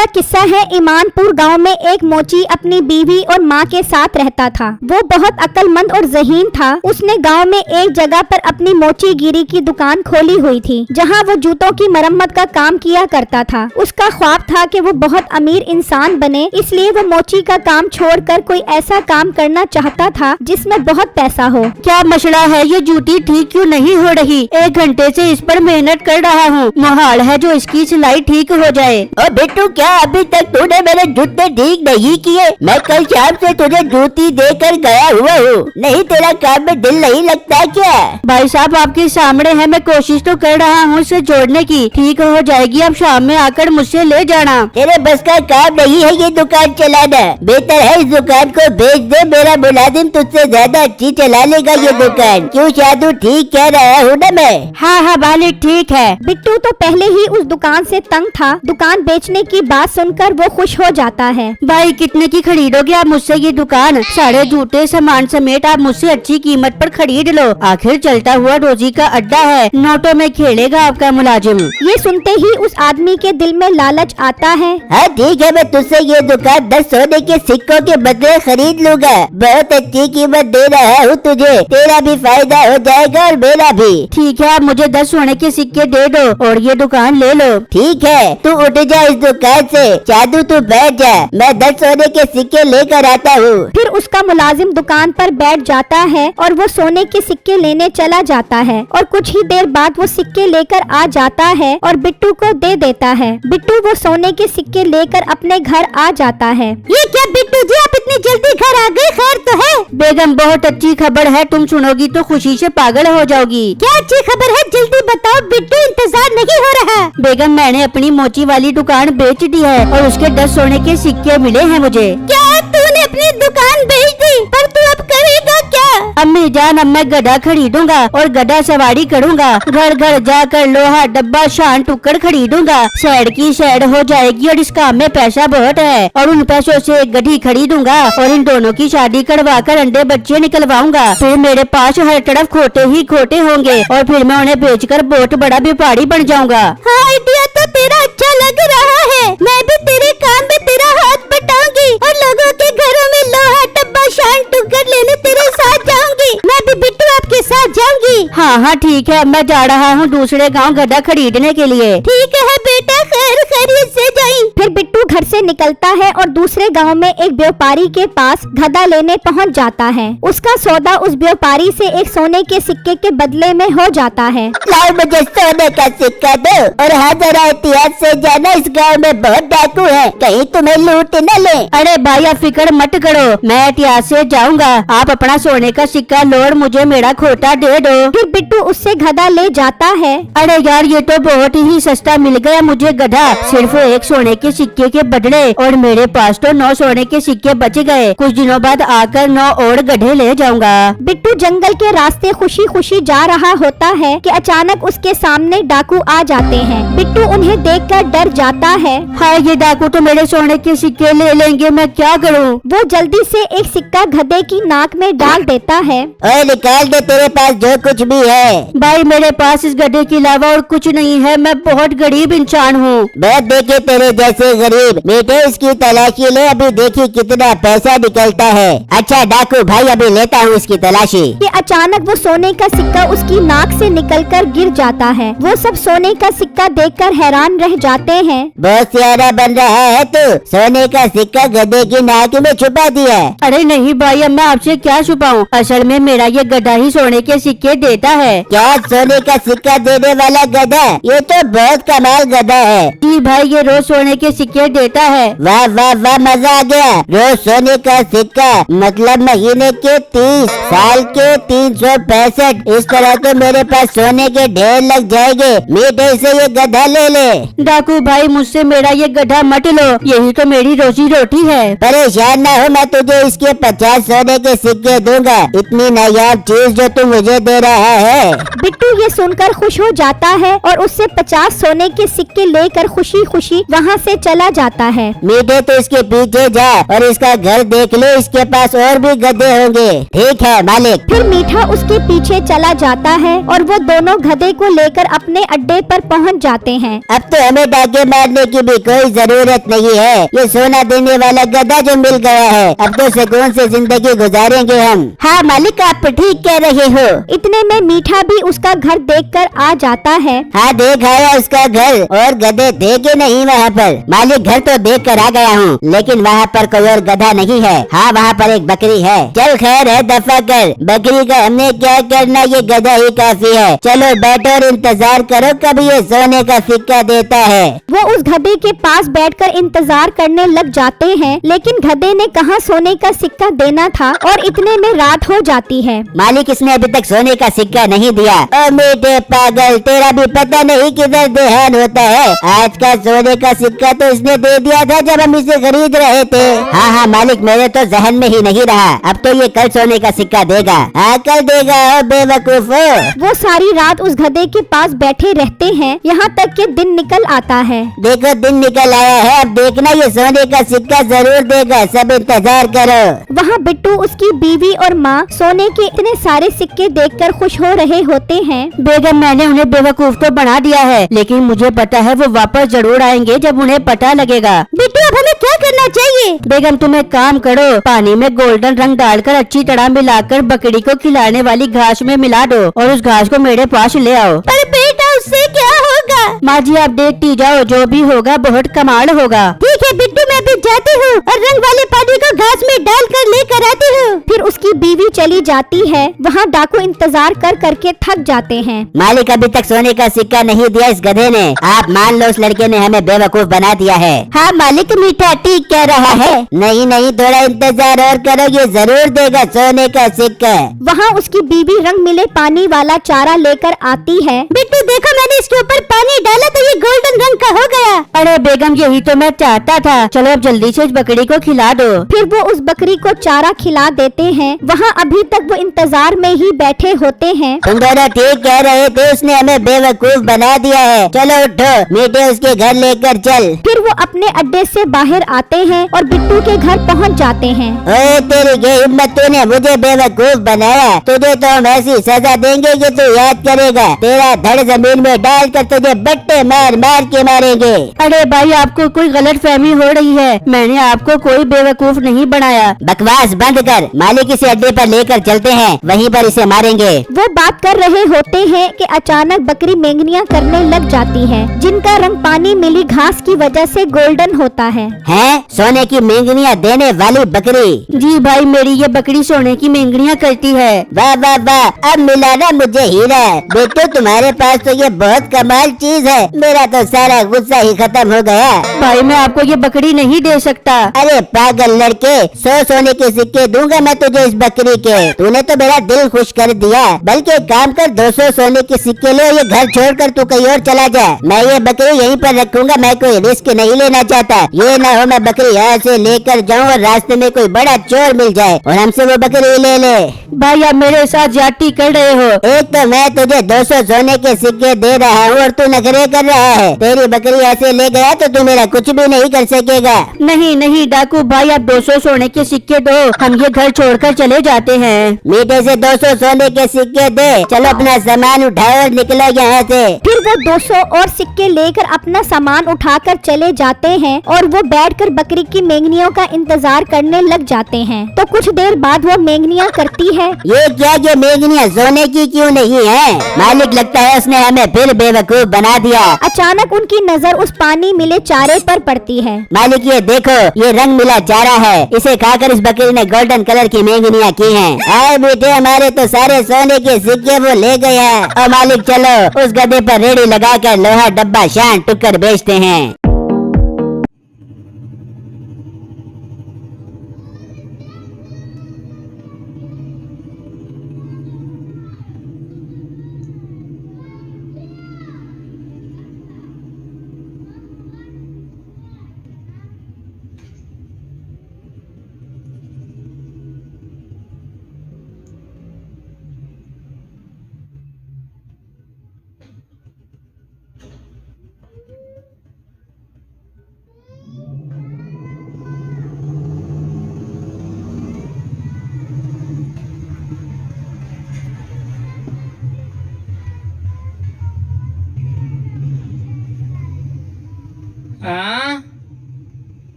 का किस्सा है। ईमानपुर गांव में एक मोची अपनी बीवी और माँ के साथ रहता था। वो बहुत अक्लमंद और ज़हीन था। उसने गांव में एक जगह पर अपनी मोची गिरी की दुकान खोली हुई थी, जहां वो जूतों की मरम्मत का काम किया करता था। उसका ख्वाब था कि वो बहुत अमीर इंसान बने, इसलिए वो मोची का काम छोड़कर कोई ऐसा काम करना चाहता था जिसमें बहुत पैसा हो। क्या मसला है? ये जूती ठीक क्यों नहीं हो रही? 1 घंटे से इस पर मेहनत कर रहा हूँ। मुहाल है जो इसकी सिलाई ठीक हो जाए। और बिट्टू, क्या अभी तक तूने मेरे जूते ठीक नहीं किए? मैं कल शाम से तुझे जूती देकर गया हुआ हूँ। नहीं, तेरा काम में दिल नहीं लगता क्या? भाई साहब, आपके सामने है, मैं कोशिश तो कर रहा हूँ इसे जोड़ने की। ठीक हो जाएगी, अब शाम में आकर मुझसे ले जाना। तेरे बस का काम नहीं है ये दुकान चलाना। बेहतर है इस दुकान को बेच दे। मेरा मुलाजिम तुझसे ज्यादा अच्छी चला लेगा ये दुकान। क्यों शादू, ठीक कह रहा हूँ ना मैं? हाँ हाँ मालिक, ठीक है। बिट्टू तो पहले ही उस दुकान से तंग था। दुकान बेचने की बात सुनकर वो खुश हो जाता है। भाई, कितने की खरीदोगे आप मुझसे ये दुकान? सारे जूते सामान समेत आप मुझसे अच्छी कीमत पर खरीद लो। आखिर चलता हुआ रोजी का अड्डा है, नोटों में खेलेगा आपका मुलाजिम। ये सुनते ही उस आदमी के दिल में लालच आता है। हाँ ठीक है, मैं तुझसे ये दुकान 10 सोने के सिक्कों के बदले खरीद लूंगा। बहुत अच्छी कीमत दे रहा हूँ तुझे। तेरा भी फायदा हो जाएगा और मेरा भी। ठीक है, आप मुझे 10 सोने के सिक्के दे दो और ये दुकान ले लो। ठीक है, तू उठ जा इस दुकान से। जादू, तू बैठ जा, मैं 10 सोने के सिक्के लेकर आता हूँ। फिर उसका मुलाजिम दुकान पर बैठ जाता है और वो सोने के सिक्के लेने चला जाता है। और कुछ ही देर बाद वो सिक्के लेकर आ जाता है और बिट्टू को दे देता है। बिट्टू वो सोने के सिक्के लेकर अपने घर आ जाता है। ये क्या बिट्टू जी, आप इतनी जल्दी घर आ गए? खैर तो है? बेगम, बहुत अच्छी खबर है, तुम सुनोगी तो खुशी से पागल हो जाओगी। क्या अच्छी खबर है? जल्दी बताओ बिट्टू, इंतजार नहीं हो रहा। बेगम, मैंने अपनी मोची वाली दुकान बेच दी है और उसके 10 सोने के सिक्के मिले हैं मुझे। क्या तूने अपनी दुकान बेच दी? पर तू अब करेगा क्या? अम्मी जान, अब मैं गधा खरीदूंगा और गधा सवारी करूंगा। घर घर जाकर लोहा डब्बा शान टुकड़ खरीदूंगा। शेड की शेड हो जाएगी और इस काम में पैसा बहुत है। और उन पैसों से एक गधी खरीदूंगा और इन दोनों की शादी करवाकर अंडे बच्चे निकलवाऊंगा। फिर मेरे पास हर तरफ खोटे ही खोटे होंगे और फिर मैं उन्हें बेचकर बहुत बड़ा व्यापारी बन जाऊंगा। हाँ, आइडिया तो तेरा अच्छा लग रहा है। मैं भी तेरे काम में तेरा हाथ बटाऊंगी और लोगों के घरों में लोहा डब्बा शान टुकड़ लेने तेरे साथ जाऊंगी। मैं भी बिट्टू आपके साथ जाऊंगी। हाँ हाँ ठीक है, मैं जा रहा हूँ दूसरे गांव गधा खरीदने के लिए। ठीक है बेटा, खैर खैरियत से जाई। फिर बिट्टू घर से निकलता है और दूसरे गांव में एक व्यापारी के पास गधा लेने पहुंच जाता है। उसका सौदा उस व्यापारी से एक सोने के सिक्के के बदले में हो जाता है। लाओ मुझे सोने का सिक्का दो और हाँ, जरा एहतियात से जाना, इस गांव में बहुत डाकू है, कहीं तुम्हें लूट न ले। अरे भाई, आप फिक्र मत करो, मैं एहतियात से जाऊंगा। आप अपना सोने का सिक्का लो और मुझे मेरा खोटा दे दो। फिर बिट्टू उससे गधा ले जाता है। अरे यार, ये तो बहुत ही सस्ता मिल गया मुझे गधा, सिर्फ 1 सोने के सिक्के के बदले। और मेरे पास तो 9 सोने के सिक्के बच गए। कुछ दिनों बाद आकर 9 और गधे ले जाऊंगा। बिट्टू जंगल के रास्ते खुशी खुशी जा रहा होता है कि अचानक उसके सामने डाकू आ जाते हैं। बिट्टू उन्हें देखकर डर जाता है। हाँ, ये डाकू तो मेरे सोने के सिक्के ले लेंगे, मैं क्या करूँ? वो जल्दी से एक सिक्का गधे की नाक में डाल देता है। ओए, निकाल दे तेरे पास जो कुछ भी है। भाई, मेरे पास इस गधे के अलावा और कुछ नहीं है, मैं बहुत गरीब इंसान हूँ। बहुत देखे तेरे जैसे गरीब। बेटे, इसकी तलाशी ले, अभी देखी कितना पैसा निकलता है। अच्छा डाकू भाई, अभी लेता हूँ इसकी तलाशी। कि अचानक वो सोने का सिक्का उसकी नाक से निकलकर गिर जाता है। वो सब सोने का सिक्का देखकर हैरान रह जाते हैं। बहुत सियारा बन रहा है तू, सोने का सिक्का गधे की नाक में छुपा दिया। अरे नहीं भाई, अब मैं आपसे क्या छुपाऊं, असल में मेरा ये गधा ही सोने के सिक्के देता है। क्या सोने का सिक्का देने वाला गधा? ये तो बहुत कमाल गधा है। जी भाई, ये रोज सोने के सिक्के देता है। वाह वाह वाह, मजा आ गया। रोज सोने का सिक्का मतलब महीने के 30, साल के 365। इस तरह तो मेरे पास सोने के ढेर लग जाएंगे। मीठे से ये गधा ले ले। डाकू भाई, मुझसे मेरा ये गधा मत लो, यही तो मेरी रोजी रोटी है। परेशान ना हो, मैं तुझे इसके 50 सोने के सिक्के दूंगा। इतनी नायाब चीज जो तू मुझे दे रहा है। बिट्टू ये सुनकर खुश हो जाता है और उससे 50 सोने के सिक्के लेकर खुशी खुशी वहाँ से चला जाता है। मीठे तो इसके पीछे जा और इसका घर देख ले, इसके पास और भी गधे होंगे। ठीक है मालिक। फिर मीठा उसके पीछे चला जाता है और वो दोनों गधे को लेकर अपने अड्डे पर पहुंच जाते हैं। अब तो हमें डाके मारने की भी कोई जरूरत नहीं है, ये सोना देने वाला गधा जो मिल गया है, अब तो सुकून से जिंदगी गुजारेंगे हम। हाँ मालिक, आप ठीक कह रहे हो। इतने में मीठा भी उसका घर देखकर आ जाता है। हाँ देख आया उसका घर, और गधे थे कि नहीं वहाँ पर? मालिक घर तो देख कर आ गया हूँ, लेकिन वहाँ पर कोई और गधा नहीं है। हाँ वहाँ पर एक बकरी है। चल खैर है, दफा कर, बकरी का हमने क्या करना, ये गधा ही काफी है। चलो बैठो और इंतजार करो कभी ये सोने का सिक्का देता है। वो उस गधे के पास बैठकर इंतजार करने लग जाते हैं, लेकिन गधे ने कहाँ सोने का सिक्का देना था और इतने में रात हो जाती है। मालिक इसने अभी तक सोने का सिक्का नहीं दिया। ओ मीठे पागल, तेरा भी पता नहीं किधर ध्यान होता है। आज का सोने का सिक्का तो इसने दे दिया था जब हम इसे खरीद रहे थे। हाँ हाँ मालिक, मेरे तो जहन में ही नहीं रहा। अब तो ये कल सोने का सिक्का देगा। हाँ कल देगा, ओ बेवकूफो। वो सारी रात उस गधे के पास बैठे रहते हैं, यहाँ तक कि दिन निकल आता है। देखो दिन निकल आया है, अब देखना ये सोने का सिक्का जरूर देगा, सब इंतजार करो। वहाँ बिट्टू, उसकी बीवी और माँ सोने के इतने सारे सिक्के देखकर खुश हो रहे होते हैं। बेगम मैंने उन्हें बेवकूफ तो बना दिया है, लेकिन मुझे पता है वो वापस जरूर आएंगे जब उन्हें पता लगेगा। बिट्टू अब हमें क्या करना चाहिए? बेगम तुम एक काम करो, पानी में गोल्डन रंग डालकर अच्छी तरह मिलाकर बकरी को खिलाने वाली घास में मिला दो और उस घास को मेरे पास ले आओ। पर बेटा उससे क्या होगा? माँ जी आप देखती जाओ, जो भी होगा बहुत कमाल होगा। ठीक है बिट्टू, मैं भी जाती हूँ और रंग वाले पानी को घास में डालकर लेकर आती हूँ। फिर उसकी बीवी चली जाती है। वहाँ डाकू इंतजार कर करके थक जाते हैं। मालिक अभी तक सोने का सिक्का नहीं दिया इस गधे ने। आप मान लो उस लड़के ने हमें बेवकूफ बना दिया है। हाँ मालिक, मीठा ठीक कह रहा है। नहीं नहीं, थोड़ा इंतजार और करो, ये जरूर देगा सोने का सिक्का। वहाँ उसकी बीवी रंग मिले पानी वाला चारा लेकर आती है। बिट्टू देखो, मैंने इसके ऊपर पानी डाला तो ये गोल्डन रंग का हो गया। अरे बेगम यही तो मैं चाहता था। चलो अब जल्दी से इस बकरी को खिला दो। फिर वो उस बकरी को चारा खिला देते हैं। वहाँ अभी तक वो इंतजार में ही बैठे होते हैं। तुम दोनों ठीक कह रहे थे, उसने हमें बेवकूफ बना दिया है। चलो उठो, मीठे उसके घर लेकर चल। फिर वो अपने अड्डे से बाहर आते हैं और बिट्टू के घर पहुँच जाते हैं। ओए तेरी ये हिम्मत, तूने मुझे बेवकूफ बनाया। तुझे तो हम ऐसी सजा देंगे कि तू याद करेगा। तेरा धड़ जमीन में डालकर तुझे बट्टे मार मार के मारेंगे। अरे भाई आपको कोई गलत फहमी हो रही है, मैंने आपको कोई बेवकूफ नहीं बनाया। बकवास बंद कर, मालिक इसे अड्डे पर लेकर चलते हैं, वहीं पर इसे मारेंगे। वो बात कर रहे होते हैं कि अचानक बकरी मेंगनियां करने लग जाती है, जिनका रंग पानी मिली घास की वजह से गोल्डन होता है। हैं? सोने की मेंगनियां देने वाली बकरी? जी भाई, मेरी ये बकरी सोने की मेंगनियां करती है। वाह वाह वाह, अब मिला ना मुझे हीरा। बेटो तुम्हारे पास तो ये बहुत कमाल चीज है, मेरा तो सारा गुस्सा ही खत्म हो गया। भाई मैं आपको ये बकरी नहीं दे सकता। अरे पागल लड़के, 100 सोने के सिक्के दूंगा मैं तुझे इस बकरी के। तूने तो मेरा दिल खुश कर दिया। बल्कि एक काम कर, 200 सोने के सिक्के ले, ये घर छोड़कर तू कहीं और चला जा। मैं ये बकरी यहीं पर रखूंगा, मैं कोई रिस्क नहीं लेना चाहता। ये ना हो मैं बकरी यहाँ से लेकर जाऊँ और रास्ते में कोई बड़ा चोर मिल जाए और हमसे वो बकरी ले ले। भाई आप मेरे साथ जाती कर रहे हो। एक तो मैं तुझे 200 सोने के सिक्के दे रहा हूँ और तू नखरे कर रहा है। तेरी बकरी ऐसे ले गया तो तू मेरा कुछ भी नहीं कर सकेगा। नहीं नहीं डाकू भाई, आप 200 सोने के सिक्के दो, हम ये घर छोड़कर चले जाते हैं। मीठे से 200 सोने के सिक्के दे। चलो अपना सामान उठाओ और निकलो यहाँ से। फिर वो 200 और सिक्के लेकर अपना सामान उठाकर चले जाते हैं और वो बैठकर बकरी की मेंगनियों का इंतजार करने लग जाते हैं। तो कुछ देर बाद वो मेंगनियां करती है। ये क्या, ये मेंगनियां सोने की क्यों नहीं है? मालिक लगता है उसने हमें फिर बेवकूफ बना दिया। अचानक उनकी नजर उस पानी मिले चारे पर पड़ती है। मालिक ये देखो, ये रंग मिला चारा है, इसे खाकर इस बकरी ने गोल्डन कलर की मेंगनियां की हैं। आए बेटे, हमारे तो सारे सोने के सिक्के वो ले गया। और मालिक चलो उस गधे पर रेडी लगाकर लोहा डब्बा शान टुक्कर बेचते हैं।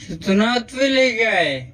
सतनात भी लेके आए।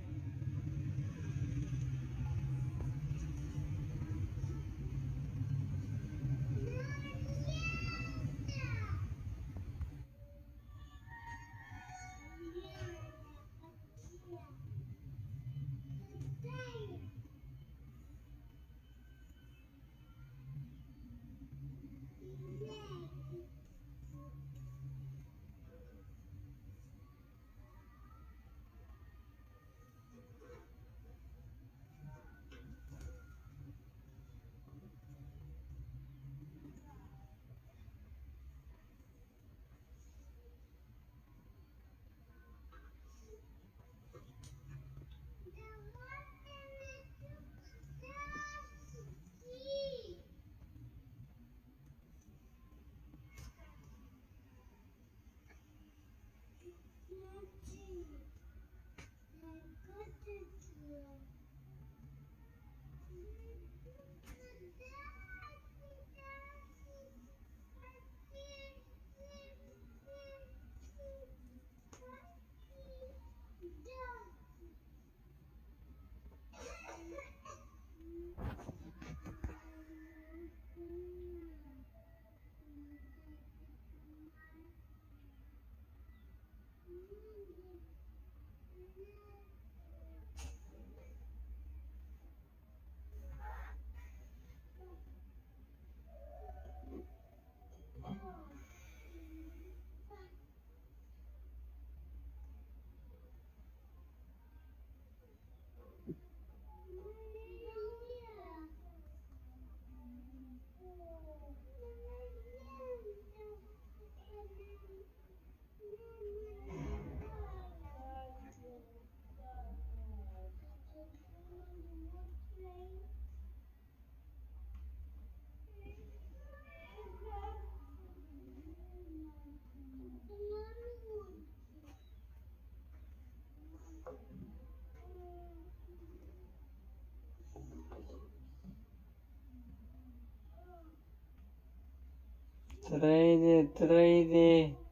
Trade.